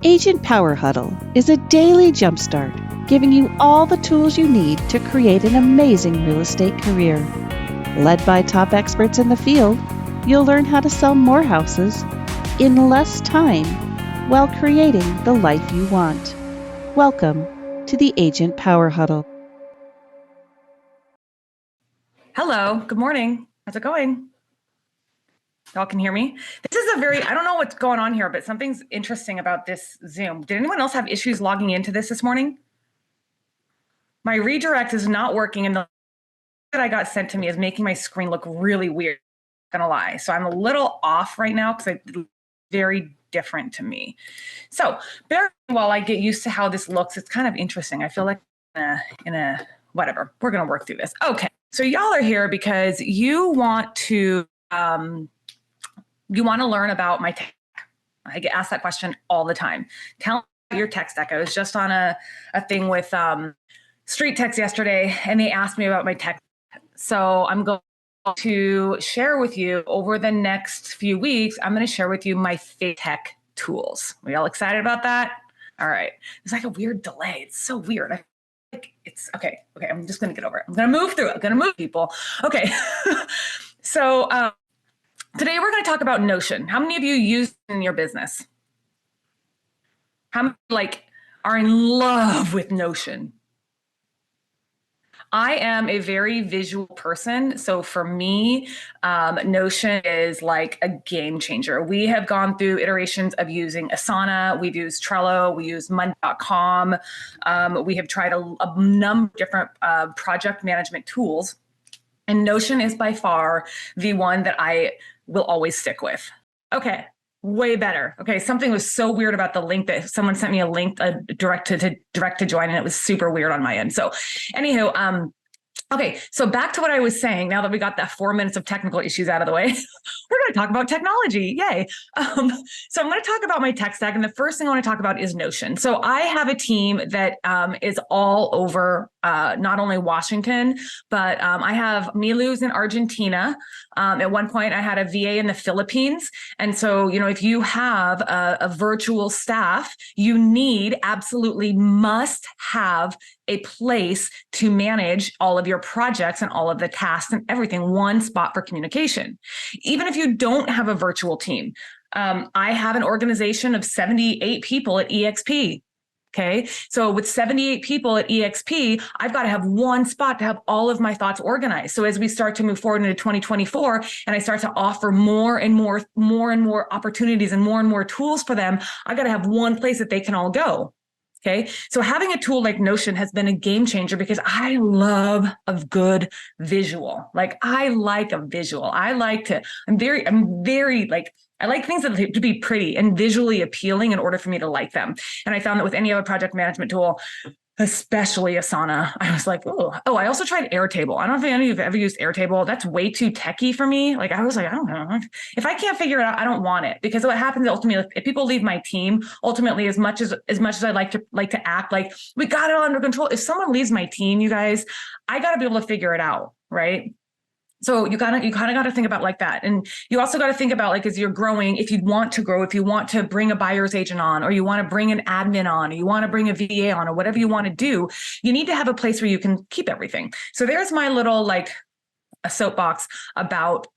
Agent Power Huddle is a daily jumpstart, giving you all the tools you need to create an amazing real estate career. Led by top experts in the field, you'll learn how to sell more houses in less time while creating the life you want. Welcome to the Agent Power Huddle. Hello, good morning. How's it going? Y'all can hear me? This is I don't know what's going on here, but something's interesting about this Zoom. Did anyone else have issues logging into this morning? My redirect is not working, and the that I got sent to me is making my screen look really weird. I'm not gonna lie. So I'm a little off right now because it's very different to me. So bear while I get used to how this looks. It's kind of interesting. I feel like in a whatever. We're gonna work through this. Okay. So y'all are here because you want to learn about my tech. I get asked that question all the time. Tell me about your tech stack. I was just on a thing with Street Techs yesterday, and they asked me about my tech. So I'm going to share with you over the next few weeks. I'm going to share with you my tech tools. Are y'all excited about that? All right. It's like a weird delay. It's so weird. It's okay. Okay. I'm just going to get over it. I'm going to move through it. I'm going to move people. Okay. So today we're going to talk about Notion. How many of you use it in your business? How many are in love with Notion? I am a very visual person. So for me, Notion is like a game changer. We have gone through iterations of using Asana. We've used Trello. We use Monday.com. We have tried a number of different project management tools. And Notion is by far the one that I will always stick with. Okay. Way better. Okay. Something was so weird about the link that someone sent me a link direct to join, and it was super weird on my end. So anywho, okay. So back to what I was saying, now that we got that 4 minutes of technical issues out of the way, we're going to talk about technology. Yay. So I'm going to talk about my tech stack. And the first thing I want to talk about is Notion. So I have a team that is all over not only Washington, but I have Milu's in Argentina. At one point, I had a VA in the Philippines. And so, if you have a virtual staff, you absolutely must have a place to manage all of your projects and all of the tasks and everything, one spot for communication. Even if you don't have a virtual team, I have an organization of 78 people at EXP. Okay. So with 78 people at EXP, I've got to have one spot to have all of my thoughts organized. So as we start to move forward into 2024 and I start to offer more and more opportunities and more tools for them, I got to have one place that they can all go. Okay. So having a tool like Notion has been a game changer because I love a good visual. I like a visual. I like things that to be pretty and visually appealing in order for me to like them. And I found that with any other project management tool, especially Asana, I was like, oh, I also tried Airtable. I don't know if any of you have ever used Airtable. That's way too techie for me. I was like, I don't know. If I can't figure it out, I don't want it. Because what happens ultimately, if people leave my team, ultimately, as much as I like to act like we got it all under control, if someone leaves my team, you guys, I got to be able to figure it out, right? So you kind of got to think about like that. And you also got to think about as you're growing, if you want to grow, if you want to bring a buyer's agent on, or you want to bring an admin on, or you want to bring a VA on, or whatever you want to do, you need to have a place where you can keep everything. So there's my little a soapbox about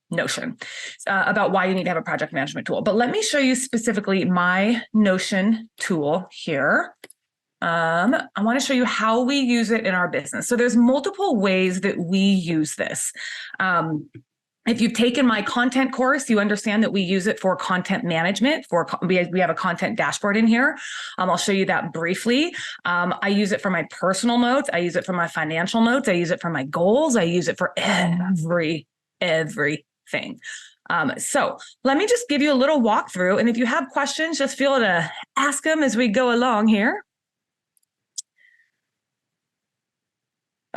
Notion, about why you need to have a project management tool. But let me show you specifically my Notion tool here. I want to show you how we use it in our business. So there's multiple ways that we use this. If you've taken my content course, you understand that we use it for content management. We have a content dashboard in here. I'll show you that briefly. I use it for my personal notes. I use it for my financial notes. I use it for my goals. I use it for everything. So let me just give you a little walkthrough. And if you have questions, just feel to ask them as we go along here.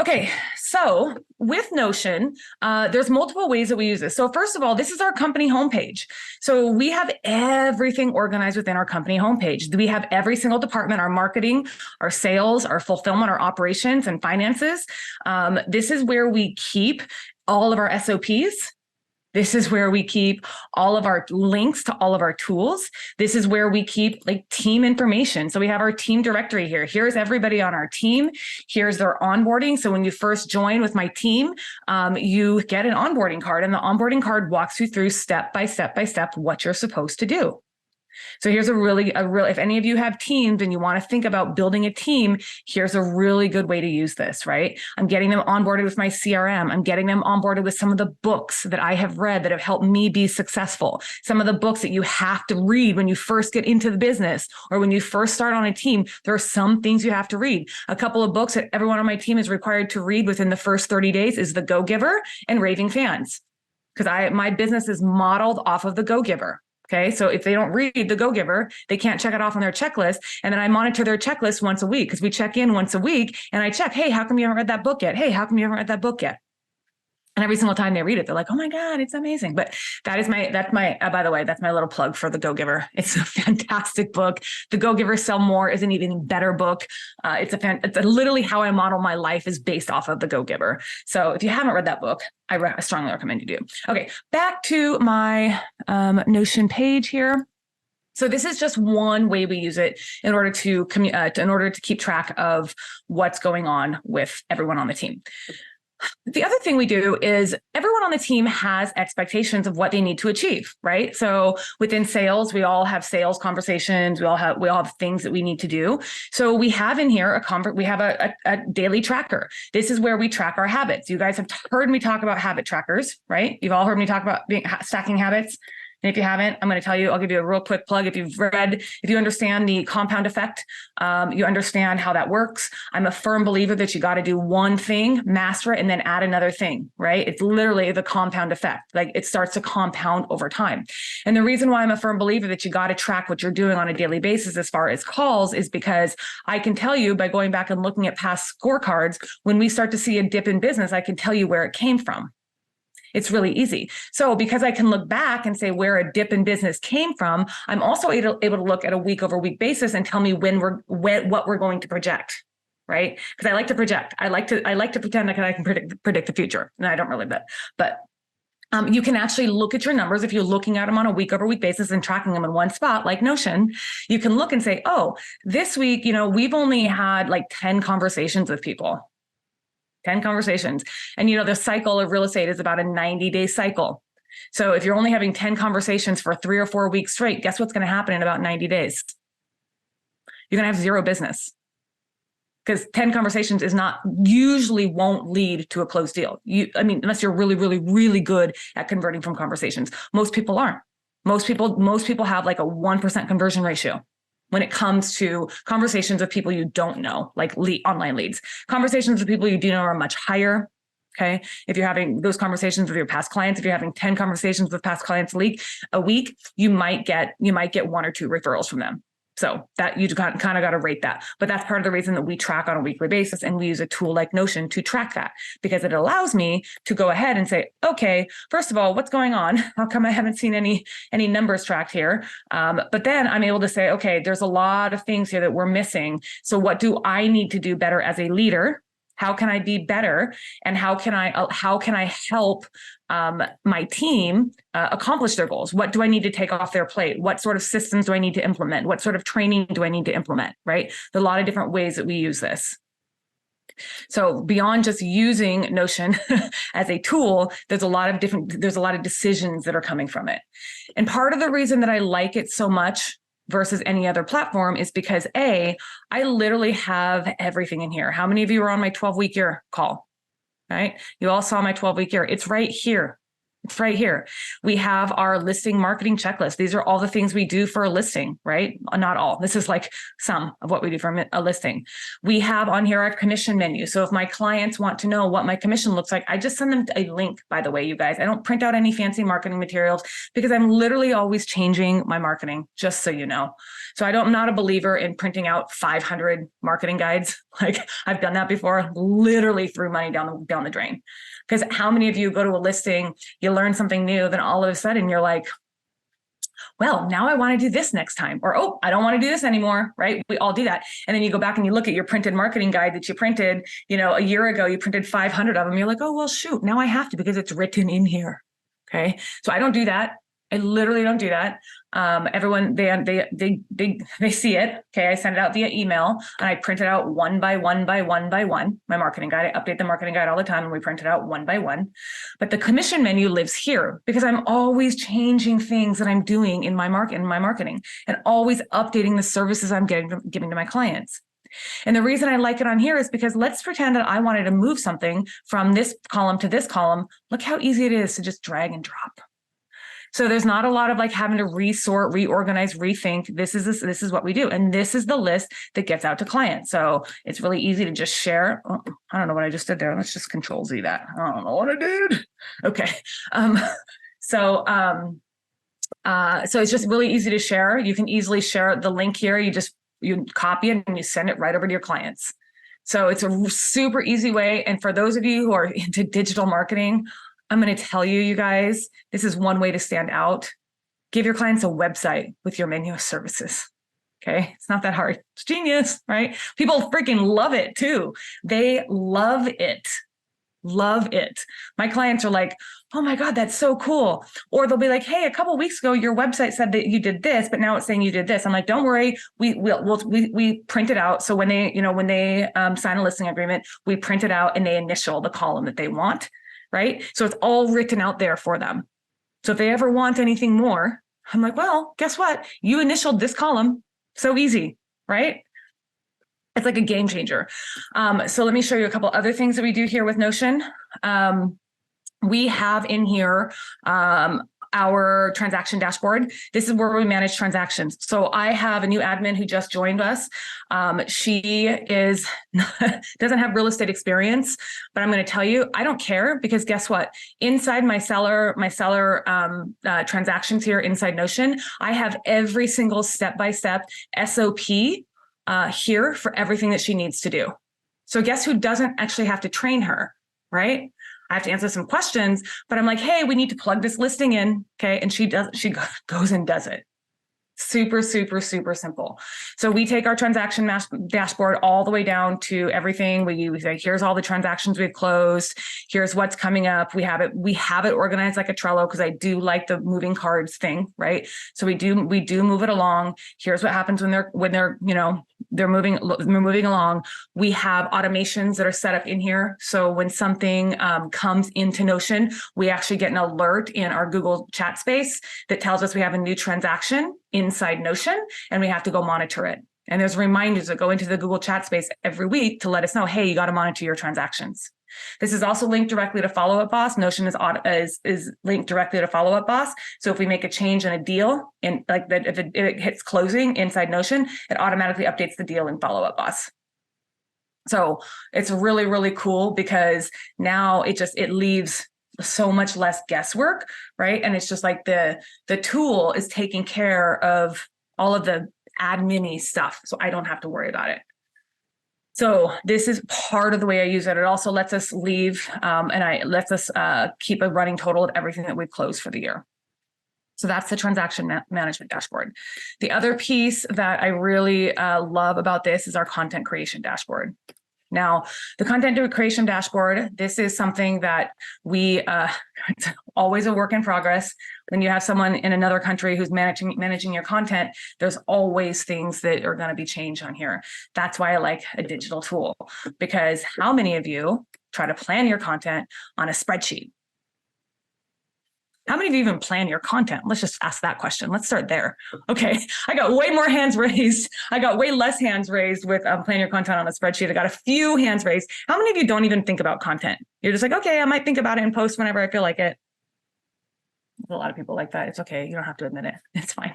Okay, so with Notion, there's multiple ways that we use this. So first of all, this is our company homepage. So we have everything organized within our company homepage. We have every single department, our marketing, our sales, our fulfillment, our operations and finances. This is where we keep all of our SOPs. This is where we keep all of our links to all of our tools. This is where we keep like team information. So we have our team directory here. Here's everybody on our team. Here's their onboarding. So when you first join with my team, you get an onboarding card, and the onboarding card walks you through step by step what you're supposed to do. So here's a real, if any of you have teams and you want to think about building a team, here's a really good way to use this, right? I'm getting them onboarded with my CRM. I'm getting them onboarded with some of the books that I have read that have helped me be successful. Some of the books that you have to read when you first get into the business or when you first start on a team. There are some things you have to read. A couple of books that everyone on my team is required to read within the first 30 days is The Go-Giver and Raving Fans, because my business is modeled off of The Go-Giver. Okay, so if they don't read The Go-Giver, they can't check it off on their checklist. And then I monitor their checklist once a week, because we check in once a week and I check, hey, how come you haven't read that book yet? Hey, how come you haven't read that book yet? And every single time they read it, they're like, oh my God, it's amazing. But by the way, that's my little plug for The Go-Giver. It's a fantastic book. The Go-Giver Sell More is an even better book. It's literally how I model my life is based off of The Go-Giver. So if you haven't read that book, I strongly recommend you do. Okay, back to my Notion page here. So this is just one way we use it in order to keep track of what's going on with everyone on the team. The other thing we do is everyone on the team has expectations of what they need to achieve, right? So within sales, we all have sales conversations. We all have things that we need to do. So we have in here a daily tracker. This is where we track our habits. You guys have heard me talk about habit trackers, right? You've all heard me talk about stacking habits. And if you haven't, I'm going to tell you, I'll give you a real quick plug. If you understand the compound effect, you understand how that works. I'm a firm believer that you got to do one thing, master it, and then add another thing, right? It's literally the compound effect. Like it starts to compound over time. And the reason why I'm a firm believer that you got to track what you're doing on a daily basis as far as calls is because I can tell you by going back and looking at past scorecards, when we start to see a dip in business, I can tell you where it came from. It's really easy. So because I can look back and say where a dip in business came from, I'm also able to look at a week over week basis and tell me what we're going to project, right? Because I like to project. I like to pretend that I can predict the future. And I don't really, but you can actually look at your numbers. If you're looking at them on a week over week basis and tracking them in one spot, like Notion, you can look and say, oh, this week, we've only had like 10 conversations with people. 10 conversations. And, the cycle of real estate is about a 90-day cycle. So if you're only having 10 conversations for 3 or 4 weeks straight, guess what's going to happen in about 90 days? You're going to have zero business, because 10 conversations usually won't lead to a closed deal. Unless you're really, really, really good at converting from conversations. Most people aren't. Most people have like a 1% conversion ratio when it comes to conversations with people you don't know, like online leads. Conversations with people you do know are much higher. Okay. If you're having those conversations with your past clients, if you're having 10 conversations with past clients a week, you might get 1 or 2 referrals from them. So that you kind of got to rate that. But that's part of the reason that we track on a weekly basis, and we use a tool like Notion to track that, because it allows me to go ahead and say, okay, first of all, what's going on? How come I haven't seen any numbers tracked here? But then I'm able to say, okay, there's a lot of things here that we're missing. So what do I need to do better as a leader? How can I be better? And how can I help my team accomplish their goals? What do I need to take off their plate? What sort of systems do I need to implement? What sort of training do I need to implement? Right? There's a lot of different ways that we use this. So beyond just using Notion as a tool, there's a lot of decisions that are coming from it. And part of the reason that I like it so much versus any other platform is because I literally have everything in here. How many of you were on my 12-week year call? Right? You all saw my 12-week year. It's right here. It's right here. We have our listing marketing checklist. These are all the things we do for a listing, right? Not all. This is like some of what we do for a listing. We have on here our commission menu. So if my clients want to know what my commission looks like, I just send them a link, by the way, you guys. I don't print out any fancy marketing materials because I'm literally always changing my marketing, just so you know. So I'm not a believer in printing out 500 marketing guides. Like I've done that before, literally threw money down the drain. Because how many of you go to a listing, you learn something new, then all of a sudden you're like, well, now I want to do this next time, or, oh, I don't want to do this anymore, right? We all do that. And then you go back and you look at your printed marketing guide that you printed, a year ago, you printed 500 of them. You're like, oh, well, shoot, now I have to because it's written in here. Okay. So I don't do that. I literally don't do that. Everyone, they see it. Okay. I send it out via email and I print it out one by one by one by one. My marketing guide, I update the marketing guide all the time and we print it out one by one. But the commission menu lives here because I'm always changing things that I'm doing in my marketing and always updating the services I'm giving to my clients. And the reason I like it on here is because let's pretend that I wanted to move something from this column to this column. Look how easy it is to just drag and drop. So there's not a lot of like having to resort, reorganize, rethink. This is what we do. And this is the list that gets out to clients. So it's really easy to just share. Oh, I don't know what I just did there. Let's just Control Z that. I don't know what I did. Okay. So it's just really easy to share. You can easily share the link here. You copy it and you send it right over to your clients. So it's a super easy way. And for those of you who are into digital marketing, I'm going to tell you guys, this is one way to stand out. Give your clients a website with your menu of services. Okay. It's not that hard. It's genius, right? People freaking love it too. They love it. Love it. My clients are like, oh my God, that's so cool. Or they'll be like, hey, a couple of weeks ago, your website said that you did this, but now it's saying you did this. I'm like, don't worry. We print it out. So when they sign a listing agreement, we print it out and they initial the column that they want. Right. So it's all written out there for them. So if they ever want anything more, I'm like, well, guess what? You initialed this column. So easy, right? It's like a game changer. So let me show you a couple other things that we do here with Notion. We have in here our transaction dashboard. This is where we manage transactions. So I have a new admin who just joined us. She doesn't have real estate experience, but I'm going to tell you, I don't care because guess what? Inside my seller transactions here inside Notion, I have every single step-by-step SOP here for everything that she needs to do. So guess who doesn't actually have to train her, right? I have to answer some questions, but I'm like, hey, we need to plug this listing in. Okay. And she goes and does it. Super, super, super simple. So we take our transaction dashboard all the way down to everything. We say, here's all the transactions we've closed. Here's what's coming up. We have it organized like a Trello because I do like the moving cards thing, right? So we do move it along. Here's what happens when they're moving along. We have automations that are set up in here. So when something comes into Notion, we actually get an alert in our Google chat space that tells us we have a new transaction inside Notion and we have to go monitor it. And there's reminders that go into the Google chat space every week to let us know, hey, you got to monitor your transactions. This is also linked directly to Follow Up Boss. Notion is linked directly to Follow Up Boss. So if we make a change in a deal and like that, if it hits closing inside Notion, it automatically updates the deal in Follow Up Boss. So it's really, really cool because now it leaves so much less guesswork, right? And it's just like the tool is taking care of all of the admin-y stuff. So I don't have to worry about it. So this is part of the way I use it. It also lets us leave lets us keep a running total of everything that we've closed for the year. So that's the transaction management dashboard. The other piece that I really love about this is our content creation dashboard. Now, the content creation dashboard, this is something that it's always a work in progress. When you have someone in another country who's managing your content, there's always things that are going to be changed on here. That's why I like a digital tool, because how many of you try to plan your content on a spreadsheet? How many of you even plan your content? Let's just ask that question. Let's start there. Okay, I got way more hands raised. I got way less hands raised with plan your content on a spreadsheet. I got a few hands raised. How many of you don't even think about content? You're just like, okay, I might think about it and post whenever I feel like it. A lot of people like that. It's okay. You don't have to admit it. It's fine.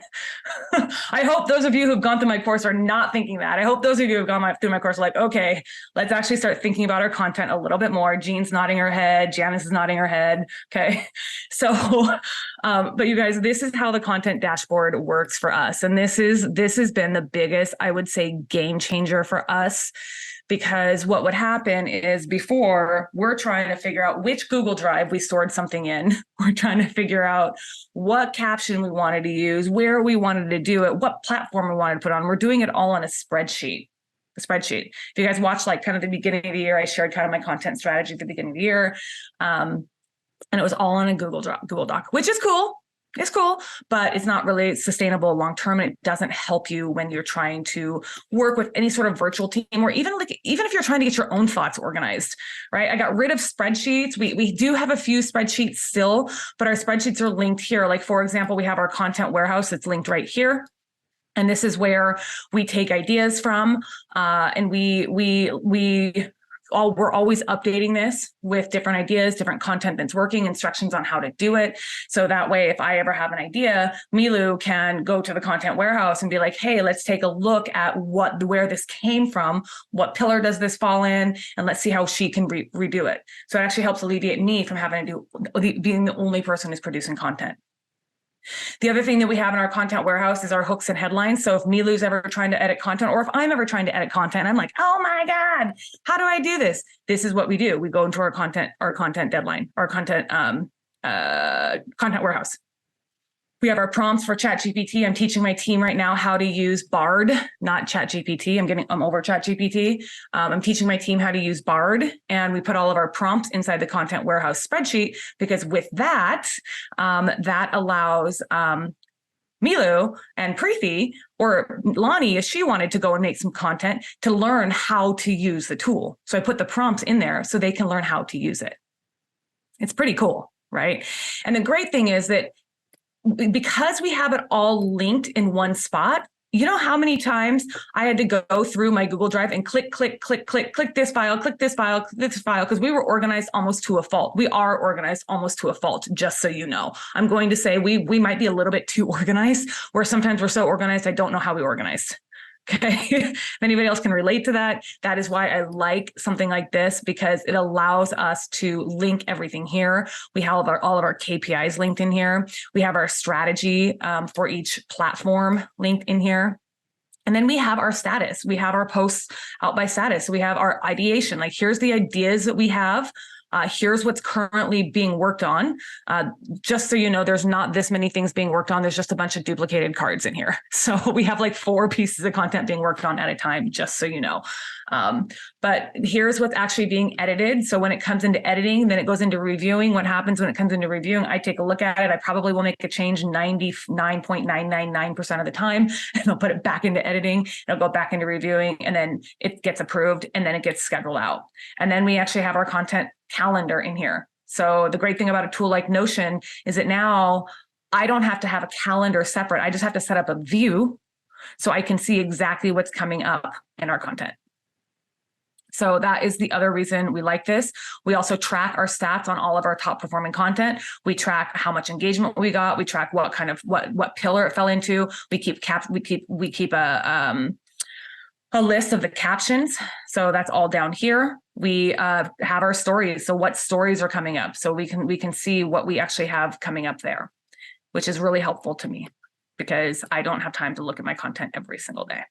I hope those of you who've gone through my course are not thinking that. I hope those of you who've gone through my course are like, okay, let's actually start thinking about our content a little bit more. Jean's nodding her head. Janice is nodding her head. Okay. So, but you guys, this is how the content dashboard works for us. And this has been the biggest, I would say, game changer for us. Because what would happen is before we're trying to figure out which Google Drive we stored something in, we're trying to figure out what caption we wanted to use, where we wanted to do it, what platform we wanted to put on. We're doing it all on a spreadsheet. If you guys watched like kind of the beginning of the year, I shared kind of my content strategy at the beginning of the year. And it was all on a Google Doc, which is cool. It's cool, but it's not really sustainable long term. And it doesn't help you when you're trying to work with any sort of virtual team, or even if you're trying to get your own thoughts organized, right? I got rid of spreadsheets. We do have a few spreadsheets still, but our spreadsheets are linked here. Like, for example, we have our content warehouse that's linked right here. And this is where we take ideas from, and we're always updating this with different ideas, different content that's working, instructions on how to do it. So that way, if I ever have an idea, Milu can go to the content warehouse and be like, hey, let's take a look at where this came from. What pillar does this fall in? And let's see how she can redo it. So it actually helps alleviate me from having to being the only person who's producing content. The other thing that we have in our content warehouse is our hooks and headlines. So if Milu's ever trying to edit content, or if I'm ever trying to edit content, I'm like, oh my God, how do I do this? This is what we do. We go into our content deadline, our content warehouse. We have our prompts for ChatGPT. I'm teaching my team right now how to use Bard, not ChatGPT. I'm over ChatGPT. I'm teaching my team how to use Bard, and we put all of our prompts inside the content warehouse spreadsheet, because with that, that allows Milu and Preeti, or Lonnie, if she wanted to go and make some content, to learn how to use the tool. So I put the prompts in there so they can learn how to use it. It's pretty cool, right? And the great thing is that because we have it all linked in one spot, you know how many times I had to go through my Google Drive and click this file, because we were organized almost to a fault. We are organized almost to a fault, just so you know. I'm going to say we might be a little bit too organized, where sometimes we're so organized, I don't know how we organized. Okay. If anybody else can relate to that, that is why I like something like this, because it allows us to link everything here. We have all of our KPIs linked in here. We have our strategy for each platform linked in here. And then we have our status. We have our posts out by status. We have our ideation. Like, here's the ideas that we have. Here's what's currently being worked on. Just so you know, there's not this many things being worked on. There's just a bunch of duplicated cards in here. So we have like 4 pieces of content being worked on at a time, just so you know. But here's what's actually being edited. So when it comes into editing, then it goes into reviewing. What happens when it comes into reviewing? I take a look at it. I probably will make a change 99.999% of the time, and I'll put it back into editing. It'll go back into reviewing, and then it gets approved, and then it gets scheduled out. And then we actually have our content calendar in here. So the great thing about a tool like Notion is that now I don't have to have a calendar separate. I just have to set up a view so I can see exactly what's coming up in our content. So that is the other reason we like this. We also track our stats on all of our top performing content. We track how much engagement we got. We track what pillar it fell into. We keep a list of the captions. So that's all down here. We have our stories. So what stories are coming up? So we can see what we actually have coming up there, which is really helpful to me because I don't have time to look at my content every single day.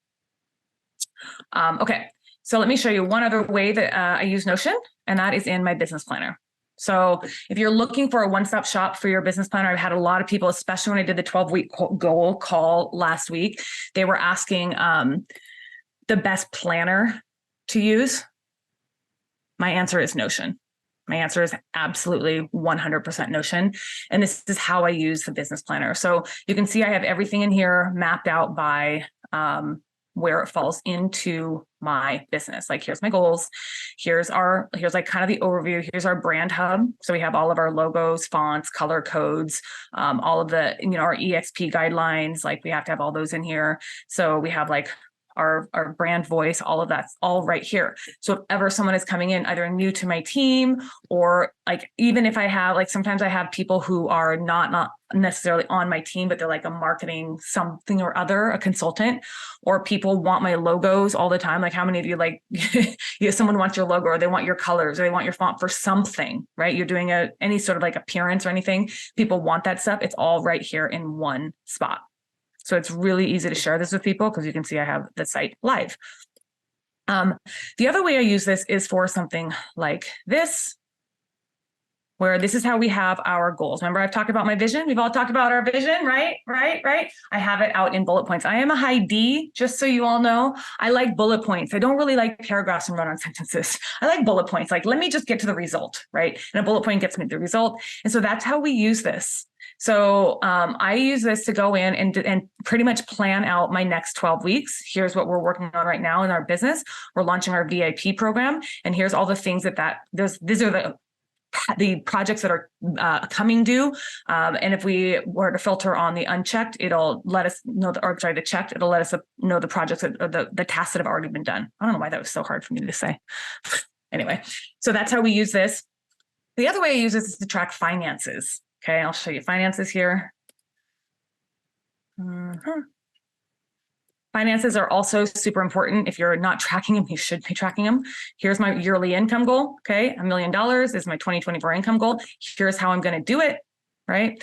Okay, so let me show you one other way that I use Notion, and that is in my business planner. So if you're looking for a one-stop shop for your business planner, I've had a lot of people, especially when I did the 12-week goal call last week, they were asking the best planner to use. My answer is Notion. My answer is absolutely 100% Notion. And this is how I use the business planner. So you can see I have everything in here mapped out by where it falls into my business. Like, here's my goals. Here's like kind of the overview. Here's our brand hub. So we have all of our logos, fonts, color codes, all of the, our EXP guidelines. Like, we have to have all those in here. So we have like our brand voice, all of that's all right here. So if ever someone is coming in either new to my team, or like, even if I have, like, sometimes I have people who are not necessarily on my team, but they're like a marketing something or other, a consultant, or people want my logos all the time. Like, how many of you, like, someone wants your logo, or they want your colors, or they want your font for something, right? You're doing any sort of like appearance or anything. People want that stuff. It's all right here in one spot. So it's really easy to share this with people because you can see I have the site live. The other way I use this is for something like this, where this is how we have our goals. Remember, I've talked about my vision. We've all talked about our vision, right? I have it out in bullet points. I am a high D, just so you all know. I like bullet points. I don't really like paragraphs and run-on sentences. I like bullet points. Like, let me just get to the result, right? And a bullet point gets me the result. And so that's how we use this. So I use this to go in and pretty much plan out my next 12 weeks. Here's what we're working on right now in our business. We're launching our VIP program. And here's all the things these are the projects that are coming due. And if we were to filter on the unchecked, it'll let us know, the checked, it'll let us know the projects or the tasks that have already been done. I don't know why that was so hard for me to say. Anyway, so that's how we use this. The other way I use this is to track finances. Okay, I'll show you finances here. Finances are also super important. If you're not tracking them, you should be tracking them. Here's my yearly income goal. Okay, $1 million is my 2024 income goal. Here's how I'm going to do it. Right.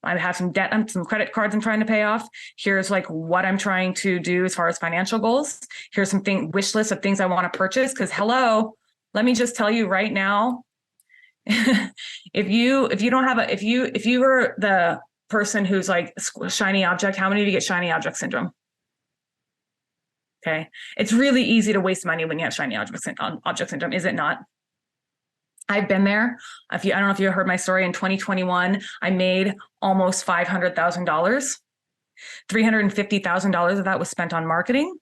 I have some debt, some credit cards I'm trying to pay off. Here's like what I'm trying to do as far as financial goals. Here's some wish list of things I want to purchase. Because hello, let me just tell you right now, if you were the person who's like shiny object, how many of you get shiny object syndrome? Okay. It's really easy to waste money when you have shiny object syndrome, is it not? I've been there. I don't know if you heard my story. In 2021, I made almost $500,000. $350,000 of that was spent on marketing.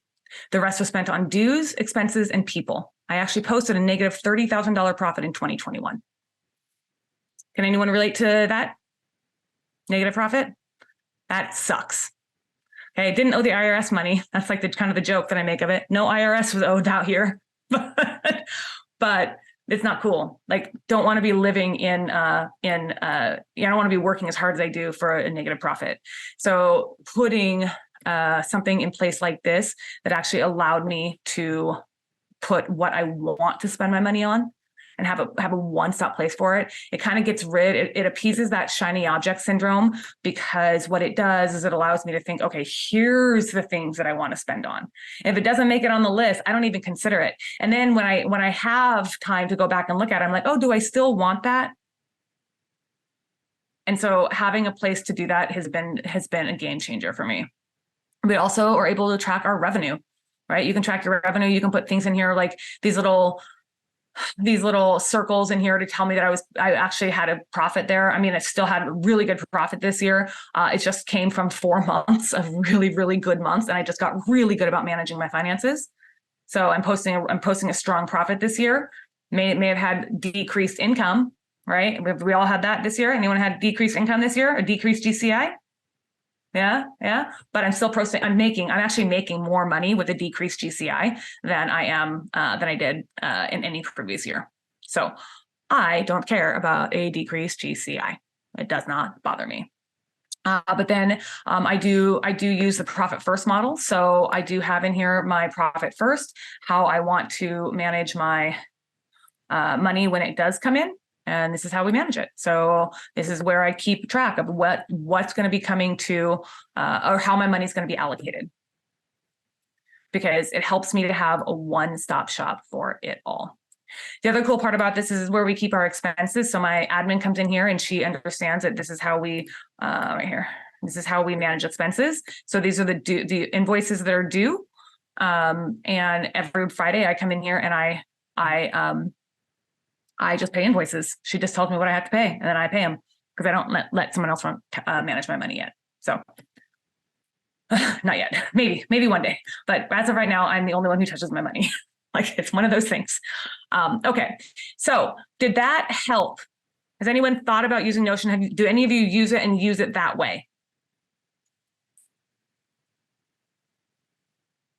The rest was spent on dues, expenses, and people. I actually posted a negative $30,000 profit in 2021. Can anyone relate to that? Negative profit? That sucks. Okay, I didn't owe the IRS money. That's like kind of the joke that I make of it. No IRS was owed out here, but it's not cool. Like, don't want to be living I don't want to be working as hard as I do for a negative profit. So putting something in place like this that actually allowed me to put what I want to spend my money on and have a one-stop place for it. It kind of gets it appeases that shiny object syndrome, because what it does is it allows me to think, okay, here's the things that I want to spend on. If it doesn't make it on the list, I don't even consider it. And then when I have time to go back and look at it, I'm like, oh, do I still want that? And so having a place to do that has been a game changer for me. We also are able to track our revenue, right? You can track your revenue. You can put things in here like these little circles in here to tell me that I actually had a profit there. I mean, I still had a really good profit this year. It just came from 4 months of really, really good months. And I just got really good about managing my finances. So I'm posting a strong profit this year. May have had decreased income, right? We all had that this year. Anyone had decreased income this year? A decreased GCI? Yeah. But I'm still posting. I'm actually making more money with a decreased GCI than I did in any previous year. So I don't care about a decreased GCI. It does not bother me. But then I do use the profit first model. So I do have in here my profit first, how I want to manage my money when it does come in. And this is how we manage it. So this is where I keep track of what's going to be coming to, or how my money is going to be allocated, because it helps me to have a one-stop shop for it all. The other cool part about this is where we keep our expenses. So my admin comes in here and she understands that this is how we, right here, this is how we manage expenses. So these are the invoices that are due. And every Friday I come in here and I just pay invoices. She just tells me what I have to pay, and then I pay them, because I don't let someone else manage my money yet. So not yet, maybe one day. But as of right now, I'm the only one who touches my money. Like, it's one of those things. Okay, so did that help? Has anyone thought about using Notion? Do any of you use it and use it that way?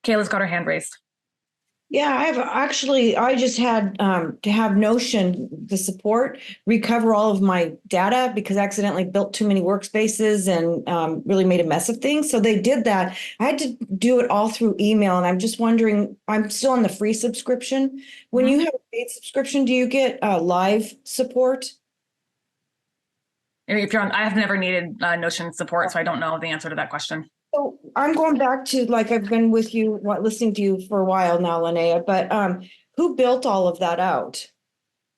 Kayla's got her hand raised. Yeah, I just had to have Notion, the support, recover all of my data because I accidentally built too many workspaces and really made a mess of things. So they did that. I had to do it all through email. And I'm just wondering, I'm still on the free subscription. When you have a paid subscription, do you get live support? If you're on, I have never needed Notion support, so I don't know the answer to that question. So I'm going back to, like, I've been with you, listening to you for a while now, Lynea, but who built all of that out?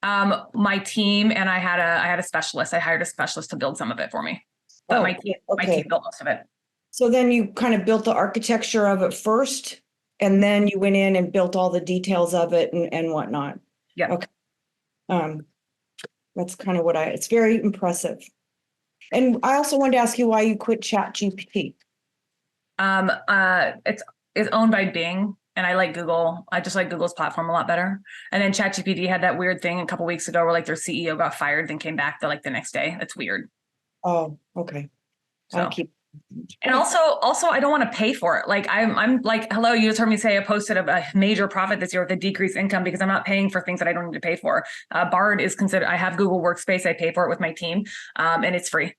My team and I had a specialist. I hired a specialist to build some of it for me, but my team built most of it. So then you kind of built the architecture of it first, and then you went in and built all the details of it and whatnot. Yeah. Okay. That's kind of it's very impressive. And I also wanted to ask you why you quit ChatGPT. It's owned by Bing, and I like Google. I just like Google's platform a lot better. And then ChatGPT had that weird thing a couple weeks ago where like their CEO got fired, then came back the next day. That's weird. Oh, okay. So. And also, I don't want to pay for it. Like I'm like, hello, you just heard me say I posted a major profit this year with a decreased income because I'm not paying for things that I don't need to pay for. Bard is considered, I have Google Workspace. I pay for it with my team, and it's free.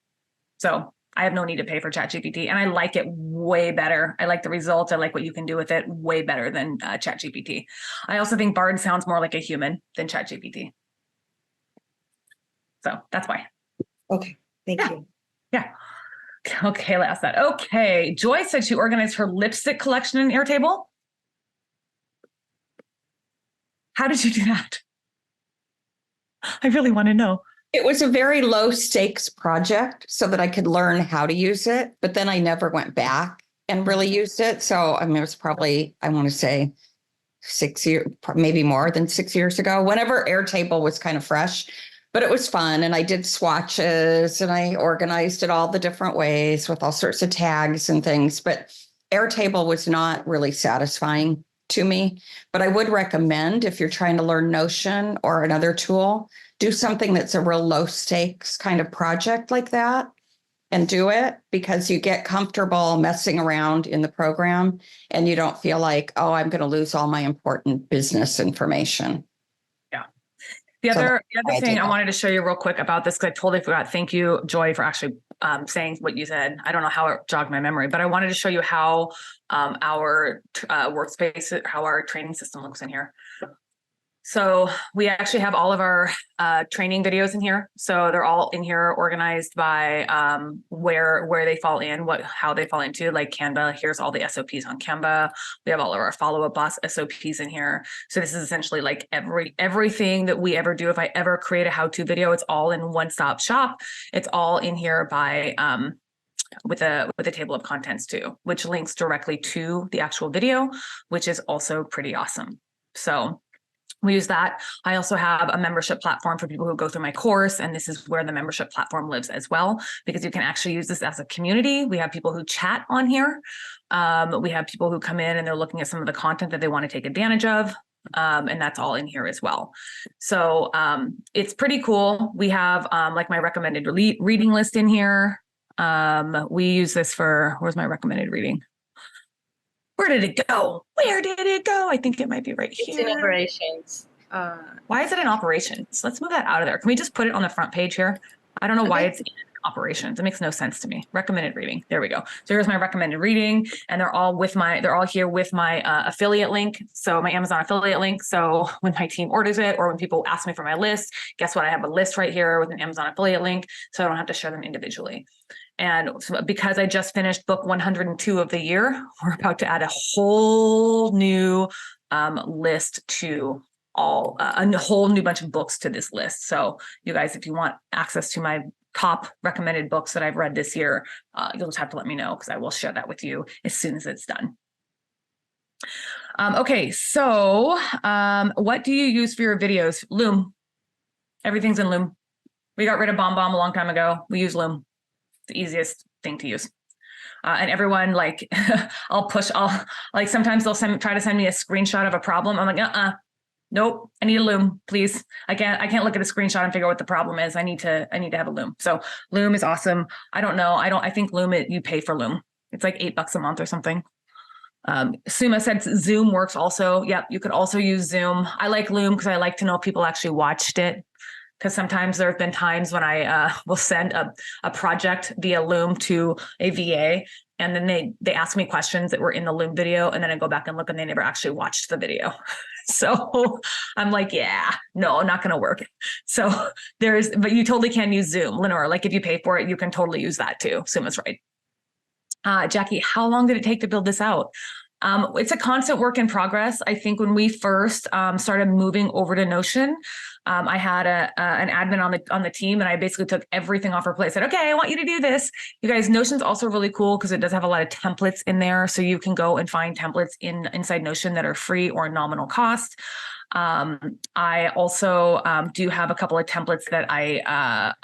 So I have no need to pay for ChatGPT, and I like it way better. I like the results. I like what you can do with it way better than ChatGPT. I also think Bard sounds more like a human than ChatGPT. So that's why. Okay, thank you. Yeah. Okay, last that. Okay, Joy said she organized her lipstick collection in Airtable. How did you do that? I really want to know. It was a very low stakes project so that I could learn how to use it, but then I never went back and really used it. So, I mean, it was probably, I want to say 6 years, maybe more than 6 years ago, whenever Airtable was kind of fresh. But it was fun, and I did swatches, and I organized it all the different ways with all sorts of tags and things. But Airtable was not really satisfying to me. But I would recommend, if you're trying to learn Notion or another tool, do something that's a real low stakes kind of project like that and do it, because you get comfortable messing around in the program and you don't feel like, oh, I'm going to lose all my important business information. The other thing I wanted to show you real quick about this, because I totally forgot. Thank you, Joy, for actually saying what you said. I don't know how it jogged my memory, but I wanted to show you how our workspace, how our training system looks in here. So we actually have all of our training videos in here. So they're all in here organized by where they fall in, how they fall into, like Canva. Here's all the SOPs on Canva. We have all of our follow-up boss SOPs in here. So this is essentially like everything that we ever do. If I ever create a how-to video, it's all in one-stop shop. It's all in here by with a table of contents too, which links directly to the actual video, which is also pretty awesome. So we use that. I also have a membership platform for people who go through my course, and this is where the membership platform lives as well, because you can actually use this as a community. We have people who chat on here. We have people who come in and they're looking at some of the content that they want to take advantage of. And that's all in here as well. So it's pretty cool. We have like my recommended reading list in here. We use this for, where's my recommended reading? Where did it go? Where did it go? I think it might be right here. It's in operations. Why is it in operations? Let's move that out of there. Can we just put it on the front page here? I don't know why it's in operations. It makes no sense to me. Recommended reading. There we go. So here's my recommended reading, and they're all here with my affiliate link. So my Amazon affiliate link. So when my team orders it, or when people ask me for my list, guess what? I have a list right here with an Amazon affiliate link, so I don't have to share them individually. And so because I just finished book 102 of the year, we're about to add a whole new list to a whole new bunch of books to this list. So you guys, if you want access to my top recommended books that I've read this year, you'll just have to let me know, because I will share that with you as soon as it's done. Okay, so what do you use for your videos? Loom. Everything's in Loom. We got rid of BombBomb a long time ago. We use Loom. The easiest thing to use. And everyone, like, sometimes they'll try to send me a screenshot of a problem. I'm like, nope, I need a Loom, please. I can't look at a screenshot and figure out what the problem is. I need to have a Loom. So Loom is awesome. I think Loom, you pay for Loom. It's like $8 a month or something. Suma said Zoom works also. Yep, you could also use Zoom. I like Loom because I like to know if people actually watched it. Because sometimes there have been times when I will send a project via Loom to a VA, and then they ask me questions that were in the Loom video, and then I go back and look, and they never actually watched the video. So I'm like, yeah, no, not going to work. So but you totally can use Zoom. Lenore, like if you pay for it, you can totally use that too. Suma's right. Jackie, how long did it take to build this out? It's a constant work in progress. I think when we first started moving over to Notion, I had an admin on the team, and I basically took everything off her plate. I said, okay, I want you to do this. You guys, Notion's also really cool because it does have a lot of templates in there. So you can go and find templates inside Notion that are free or nominal cost. I also do have a couple of templates that I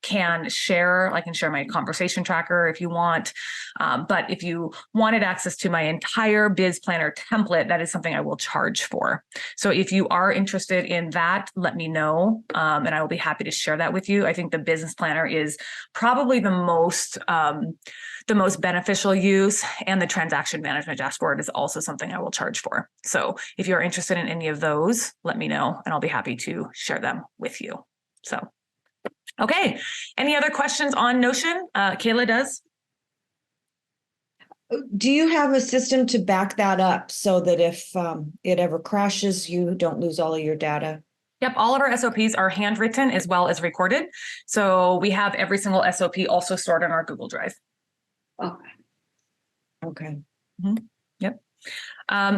can share. I can share my conversation tracker if you want. But if you wanted access to my entire biz planner template, that is something I will charge for. So if you are interested in that, let me know, and I will be happy to share that with you. I think the business planner is probably the most beneficial use, and the transaction management dashboard is also something I will charge for. So if you're interested in any of those, let me know and I'll be happy to share them with you. So, okay. Any other questions on Notion? Kayla does. Do you have a system to back that up so that if it ever crashes, you don't lose all of your data? Yep, all of our SOPs are handwritten as well as recorded. So we have every single SOP also stored in our Google Drive. Okay. Mm-hmm. Yep.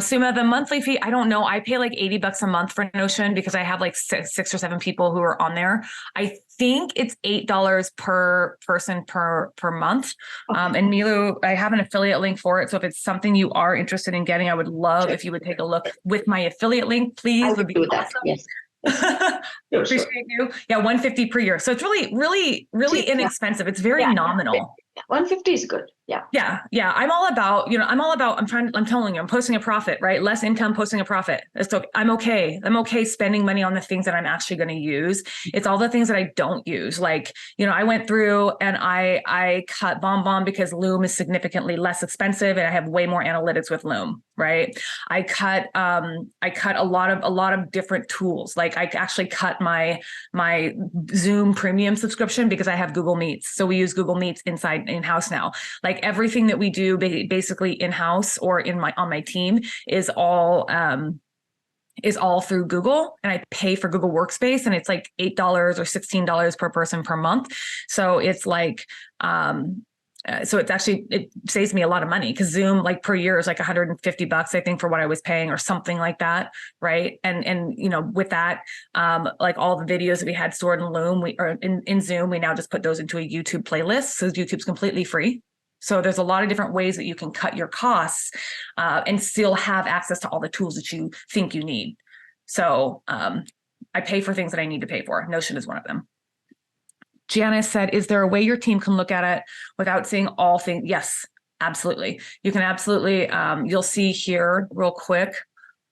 Suma, the monthly fee, I don't know. I pay like $80 a month for Notion because I have like six or seven people who are on there. I think it's $8 per person per month. And Milu, I have an affiliate link for it. So if it's something you are interested in getting, I would love if you would take a look with my affiliate link, please. I would do that. Yes. Appreciate you. Yeah, $150 per year. So it's really inexpensive. It's very nominal. 150 is good. Yeah. Yeah. I'm all about, I'm telling you, I'm posting a profit, right? Less income, posting a profit. So I'm okay. I'm okay spending money on the things that I'm actually going to use. It's all the things that I don't use. Like, I went through and I cut BombBomb because Loom is significantly less expensive and I have way more analytics with Loom, right? I cut a lot of different tools. Like I actually cut my Zoom premium subscription because I have Google Meets. So we use Google Meets in-house now. Like everything that we do basically in-house or on my team is all through Google, and I pay for Google Workspace, and it's like $8 or $16 per person per month. So it's like, it saves me a lot of money because Zoom like per year is like $150, I think, for what I was paying or something like that. Right. And with that, like all the videos that we had stored in Loom, in Zoom, we now just put those into a YouTube playlist. So YouTube's completely free. So there's a lot of different ways that you can cut your costs and still have access to all the tools that you think you need. So I pay for things that I need to pay for. Notion is one of them. Janice said, is there a way your team can look at it without seeing all things? Yes, absolutely. You can absolutely, you'll see here real quick.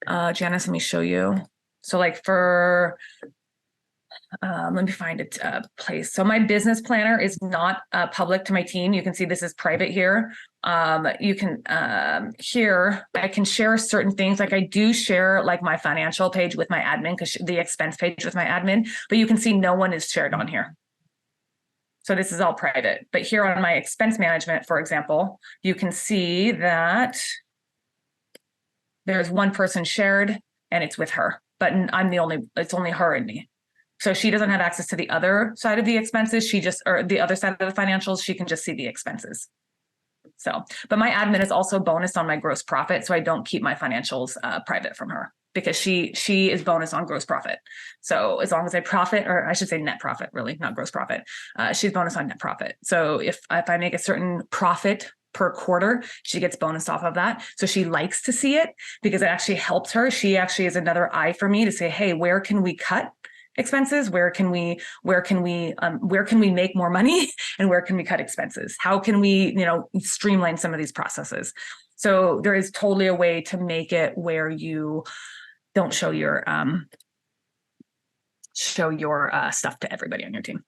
Janice, let me show you. So like for, let me find a place. So my business planner is not public to my team. You can see this is private here. You can, here, I can share certain things. Like I do share like my financial page with my admin, because the expense page with my admin, but you can see no one is shared on here. So this is all private, but here on my expense management, for example, you can see that there's one person shared and it's with her, but it's only her and me. So she doesn't have access to the other side of the expenses. Or the other side of the financials, she can just see the expenses. So, but my admin is also bonused on my gross profit. So I don't keep my financials private from her, because she is bonus on gross profit. So as long as I profit, or I should say net profit, really, not gross profit, she's bonus on net profit. So if I make a certain profit per quarter, she gets bonus off of that. So she likes to see it because it actually helps her. She actually is another eye for me to say, hey, where can we cut expenses? Where can we make more money, and where can we cut expenses? How can we, streamline some of these processes? So there is totally a way to make it where you don't show your stuff to everybody on your team.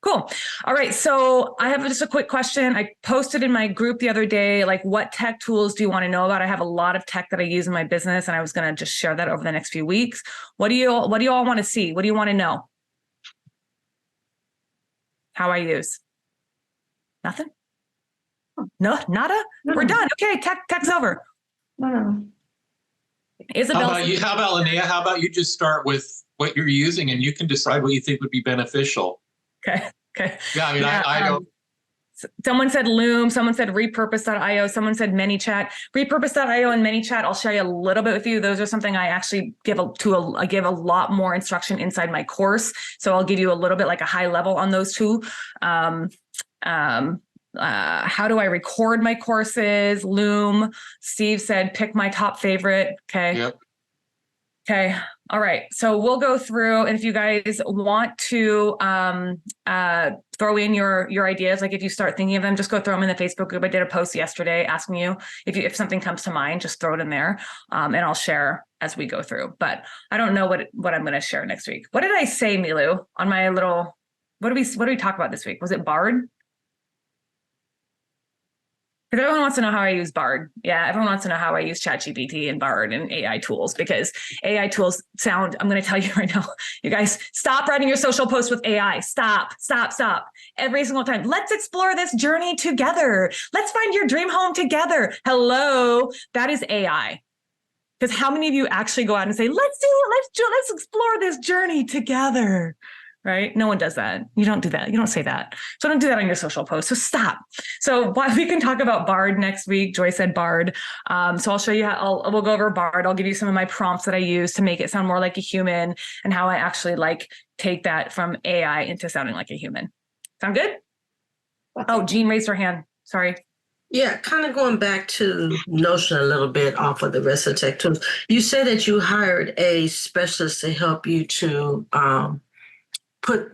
Cool. All right. So I have just a quick question. I posted in my group the other day, like, what tech tools do you want to know about? I have a lot of tech that I use in my business, and I was going to just share that over the next few weeks. What do you all want to see? What do you want to know? How I use? Nothing? No, nada? No. We're done. Okay. Tech's over. No. Isabel. How about Lynea? How about you just start with what you're using, and you can decide what you think would be beneficial. Okay. Yeah, I mean, I don't. Someone said Loom, someone said repurpose.io, someone said ManyChat. Repurpose.io and ManyChat, I'll share a little bit with you. Those are something I actually I give a lot more instruction inside my course. So I'll give you a little bit like a high level on those two. How do I record my courses? Loom. Steve said, pick my top favorite. Okay. Yep. Okay. All right. So we'll go through, and if you guys want to throw in your ideas, like if you start thinking of them, just go throw them in the Facebook group. I did a post yesterday asking you if something comes to mind, just throw it in there, and I'll share as we go through. But I don't know what I'm going to share next week. What did I say, Milu, on my little? What do we talk about this week? Was it Bard? Because everyone wants to know how I use Bard. Yeah, everyone wants to know how I use ChatGPT and Bard and AI tools, because AI tools sound, I'm going to tell you right now, you guys, stop writing your social posts with AI. Stop. Every single time. Let's explore this journey together. Let's find your dream home together. Hello, that is AI. Because how many of you actually go out and say, let's explore this journey together? Right? No one does that. You don't do that. You don't say that. So don't do that on your social post. So stop. So we can talk about Bard next week. Joy said Bard. So I'll show you we'll go over Bard. I'll give you some of my prompts that I use to make it sound more like a human, and how I actually take that from AI into sounding like a human. Sound good? Oh, Jean raised her hand. Sorry. Yeah, kind of going back to Notion a little bit off of the rest of the tech tools. You said that you hired a specialist to help you to put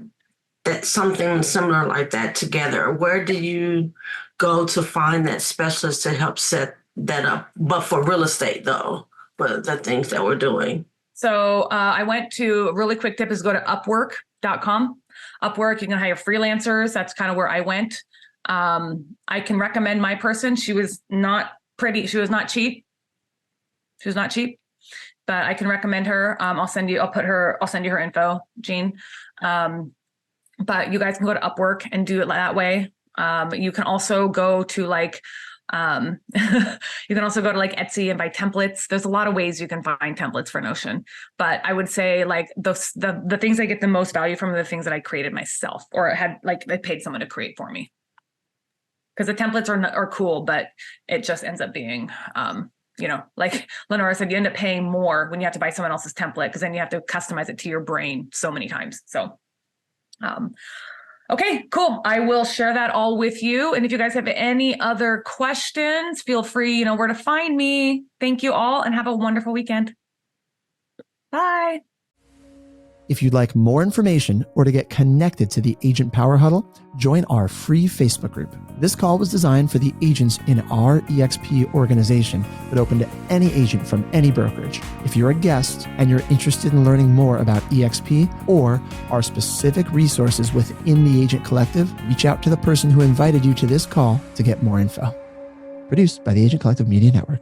that something similar like that together. Where do you go to find that specialist to help set that up? But for real estate, though, for the things that we're doing. So I went to, a really quick tip is go to upwork.com. Upwork, you can hire freelancers. That's kind of where I went. I can recommend my person. She was not pretty. She was not cheap. But I can recommend her. I'll send you her info, Jean. But you guys can go to Upwork and do it that way. You can also go to Etsy and buy templates. There's a lot of ways you can find templates for Notion, but I would say the things I get the most value from are the things that I created myself, or I paid someone to create for me. Because the templates are cool, but it just ends up being, like Lenora said, you end up paying more when you have to buy someone else's template, because then you have to customize it to your brain so many times. So, okay, cool. I will share that all with you. And if you guys have any other questions, feel free, you know where to find me. Thank you all, and have a wonderful weekend. Bye. If you'd like more information or to get connected to the Agent Power Huddle, join our free Facebook group. This call was designed for the agents in our EXP organization, but open to any agent from any brokerage. If you're a guest and you're interested in learning more about EXP or our specific resources within the Agent Collective, reach out to the person who invited you to this call to get more info. Produced by the Agent Collective Media Network.